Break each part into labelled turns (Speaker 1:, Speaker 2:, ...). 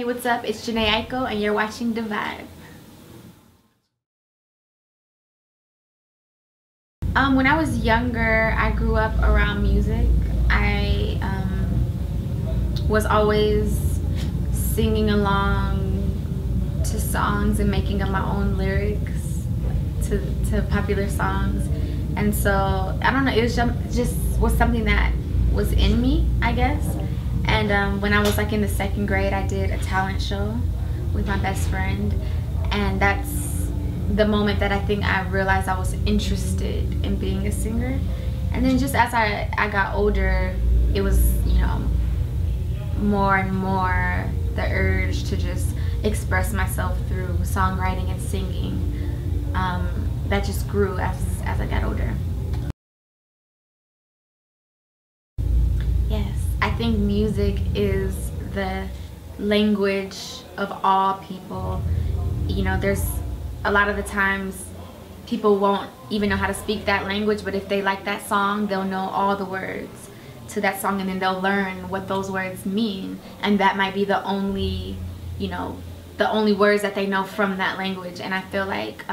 Speaker 1: Hey, what's up? It's Jhene Aiko, and you're watching The Vibe. When I was younger, I grew up around music. I was always singing along to songs and making up my own lyrics to popular songs. And so, I don't know, it was just was something that was in me, I guess. And when I was like in the 2nd grade, I did a talent show with my best friend, and that's the moment that I think I realized I was interested in being a singer. And then just as I got older, it was, you know, more and more the urge to just express myself through songwriting and singing that just grew as I got older. Yes, I think music is the language of all people. You know, there's a lot of the times people won't even know how to speak that language, but if they like that song, they'll know all the words to that song, and then they'll learn what those words mean, and that might be the only, you know, the only words that they know from that language. And I feel like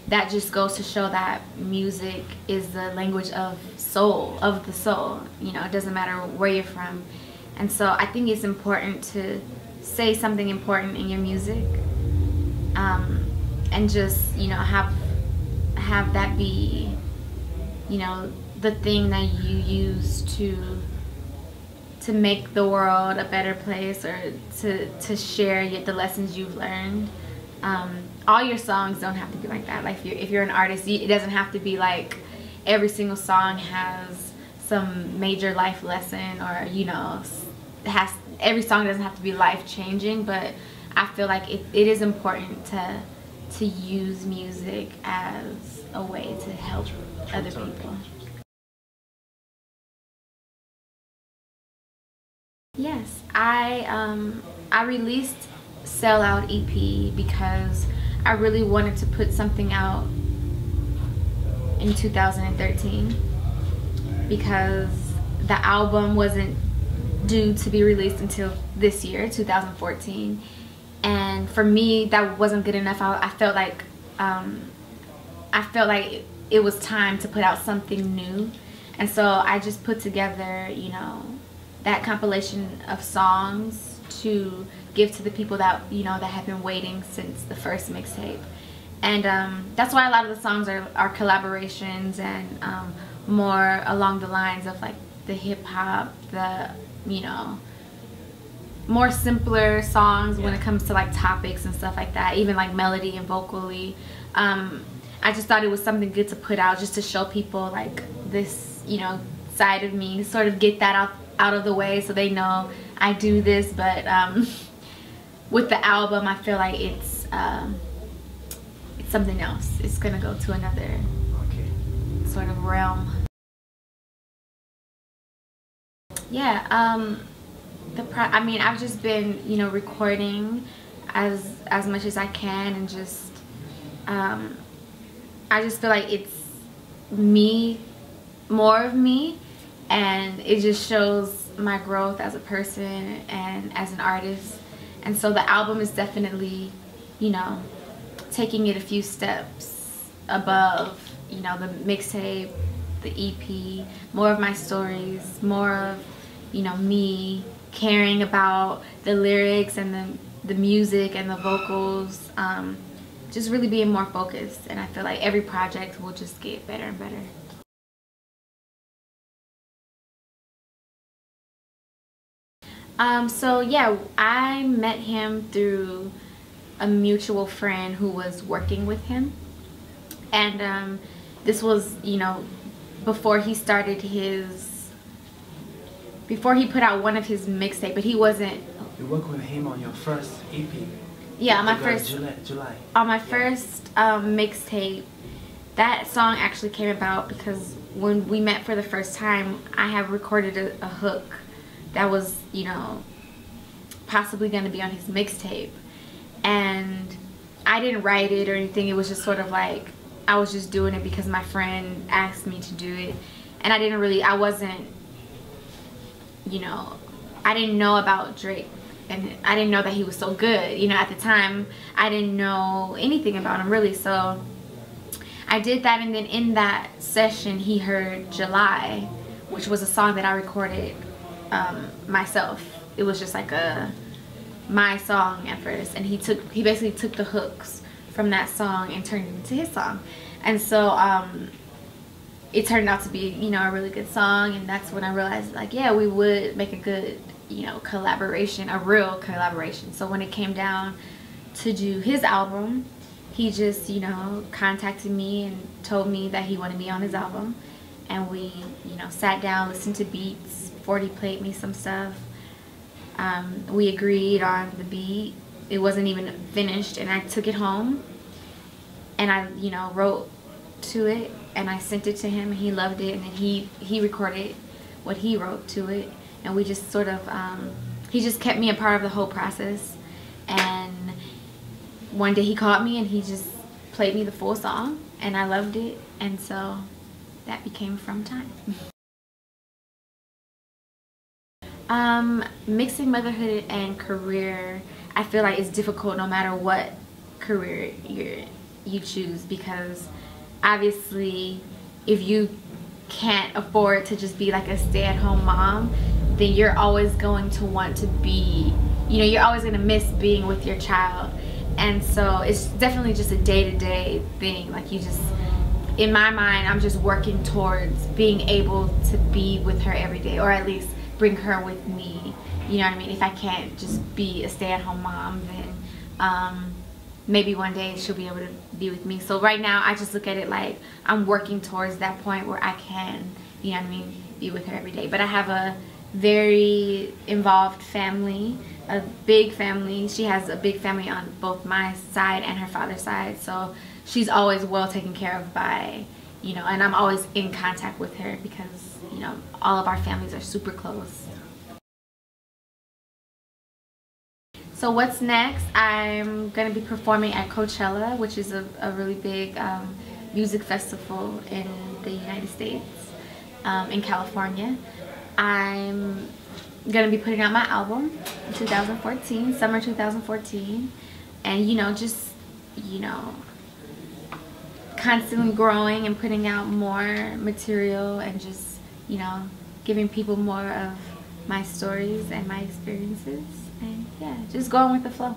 Speaker 1: that just goes to show that music is the language of soul, of the soul. You know, it doesn't matter where you're from. And so I think it's important to say something important in your music, and just, you know, have that be, you know, the thing that you use to make the world a better place, or to share the lessons you've learned. All your songs don't have to be like that. Like if you're an artist, it doesn't have to be like every single song has some major life lesson, or, you know, every song doesn't have to be life-changing. But I feel like it is important to use music as a way to help other people. Yes, I released Sellout EP because I really wanted to put something out in 2013, because the album wasn't due to be released until this year, 2014. And for me, that wasn't good enough. I felt like it was time to put out something new. And so I just put together, you know, that compilation of songs to give to the people that, you know, that have been waiting since the first mixtape. And that's why a lot of the songs are collaborations, and more along the lines of like the hip-hop, the, you know, more simpler songs when it comes to like topics and stuff like that, even like melody and vocally. I just thought it was something good to put out, just to show people like this, you know, side of me, sort of get that out of the way so they know I do this. But with the album, I feel like it's something else. It's gonna go to another sort of realm. Yeah, I mean, I've just been, you know, recording as much as I can, and just I just feel like it's me, more of me, and it just shows my growth as a person and as an artist. And so the album is definitely, you know, taking it a few steps above, you know, the mixtape, the EP, more of my stories, more of, you know, me caring about the lyrics and the music and the vocals, just really being more focused. And I feel like every project will just get better and better. So yeah, I met him through a mutual friend who was working with him, and this was, you know, before he put out one of his mixtape, but he wasn't.
Speaker 2: You worked with him on your first EP.
Speaker 1: Yeah, on my first
Speaker 2: July.
Speaker 1: On my first mixtape. That song actually came about because when we met for the first time, I had recorded a hook that was, you know, possibly going to be on his mixtape, and I didn't write it or anything. It was just sort of like I was just doing it because my friend asked me to do it, and I wasn't, you know, I didn't know about Drake and I didn't know that he was so good. You know, at the time I didn't know anything about him really. So I did that, and then in that session he heard July, which was a song that I recorded myself. It was just like my song at first, and he basically took the hooks from that song and turned it into his song. And so it turned out to be, you know, a really good song, and that's when I realized, like, yeah, we would make a good, you know, collaboration, a real collaboration. So when it came down to do his album, he just, you know, contacted me and told me that he wanted me on his album, and we, you know, sat down, listened to beats. 40 played me some stuff. We agreed on the beat. It wasn't even finished, and I took it home and I, you know, wrote to it, and I sent it to him, and he loved it, and then he recorded what he wrote to it, and we just sort of he just kept me a part of the whole process. And one day he called me and he just played me the full song, and I loved it, and so that became From Time. Mixing motherhood and career, I feel like it's difficult no matter what career you choose, because obviously if you can't afford to just be like a stay-at-home mom, then you're always going to want to be, you know, you're always going to miss being with your child. And so it's definitely just a day-to-day thing. Like, you just, in my mind, I'm just working towards being able to be with her every day, or at least bring her with me. You know what I mean? If I can't just be a stay-at-home mom, then maybe one day she'll be able to be with me. So right now I just look at it like I'm working towards that point where I can, you know what I mean, be with her every day. But I have a very involved family, a big family. She has a big family on both my side and her father's side, so she's always well taken care of by, you know, and I'm always in contact with her because, you know, all of our families are super close. So what's next? I'm going to be performing at Coachella, which is a really big music festival in the United States, in California. I'm going to be putting out my album in 2014, summer 2014, and, you know, just, you know, constantly growing and putting out more material, and just, you know, giving people more of my stories and my experiences, and yeah, just going with the flow.